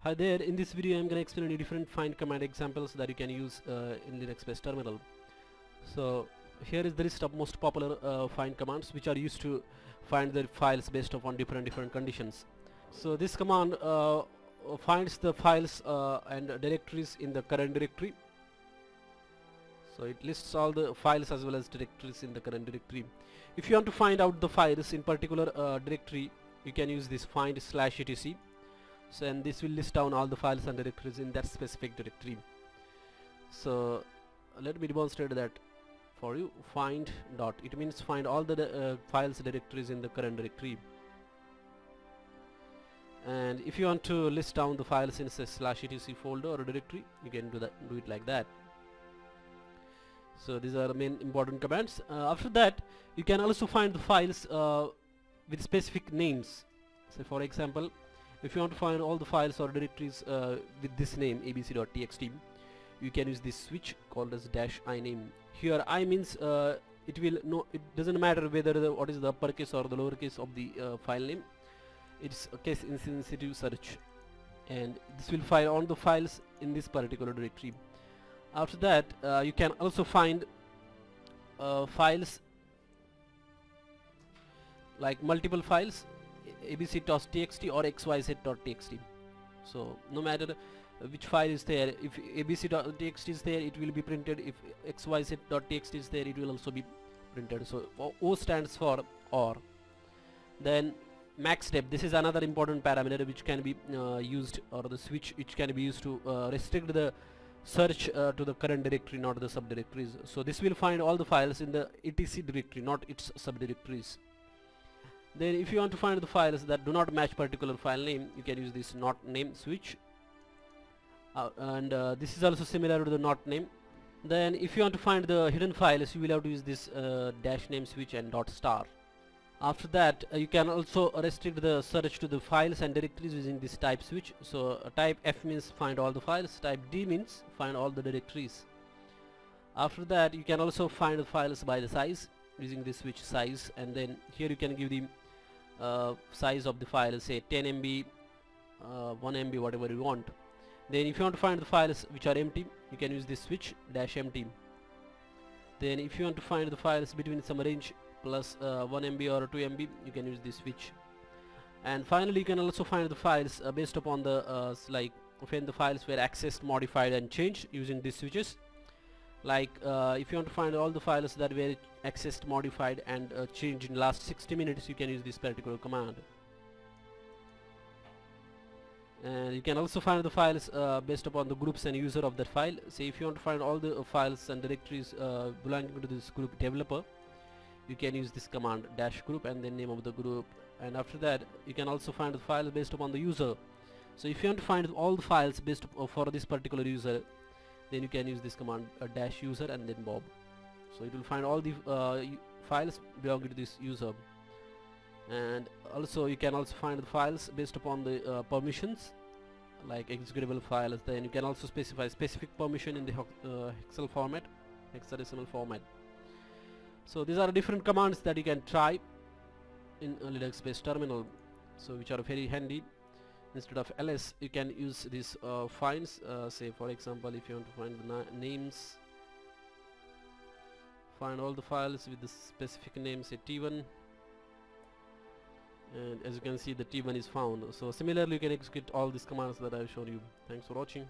Hi there, in this video I'm going to explain you different find command examples that you can use in Linux-based terminal. So here is the list of most popular find commands which are used to find the files based upon different conditions. So this command finds the files and directories in the current directory. So it lists all the files as well as directories in the current directory. If you want to find out the files in particular directory, you can use this find/etc. So and this will list down all the files and directories in that specific directory. So let me demonstrate that for you. Find dot, it means find all the files directories in the current directory. And if you want to list down the files in say /etc folder or directory, you can do it like that. So these are the main important commands. After that, you can also find the files with specific names. So for example, if you want to find all the files or directories with this name abc.txt, you can use this switch called as -i name. Here I means it doesn't matter whether what is the uppercase or the lowercase of the file name. It's a case insensitive search, and this will find all the files in this particular directory. After that, you can also find files like multiple files, abc.txt or xyz.txt. So no matter which file is there, if abc.txt is there, it will be printed. If xyz.txt is there, it will also be printed. So O stands for OR. Then max step, this is another important parameter which can be used, or the switch which can be used to restrict the search to the current directory, not the subdirectories. So this will find all the files in the etc directory, not its subdirectories. Then if you want to find the files that do not match particular file name, you can use this not name switch, and this is also similar to the not name. Then if you want to find the hidden files, you will have to use this -name switch and *. After that, you can also restrict the search to the files and directories using this type switch. So type F means find all the files, type D means find all the directories. After that, you can also find the files by the size using this switch size, and then here you can give the size of the file, say 10 MB, 1 MB, whatever you want. Then if you want to find the files which are empty, you can use this switch -empty. Then if you want to find the files between some range plus 1 MB or 2 MB, you can use this switch. And finally, you can also find the files based upon the like when the files were accessed, modified and changed using these switches. Like if you want to find all the files that were accessed, modified and changed in last 60 minutes, you can use this particular command. And you can also find the files based upon the groups and user of that file. Say if you want to find all the files and directories belonging to this group developer, you can use this command -group and then name of the group. And after that, you can also find the files based upon the user. So if you want to find all the files based for this particular user, then you can use this command -user and then Bob. So it will find all the files belonging to this user. And also you can also find the files based upon the permissions, like executable files. Then you can also specify specific permission in the hexadecimal format. So these are different commands that you can try in a Linux-based terminal, so which are very handy. Instead of ls, you can use these finds. Say for example, if you want to find the names, find all the files with the specific name, say T1, and as you can see, the T1 is found. So similarly, you can execute all these commands that I have shown you. Thanks for watching.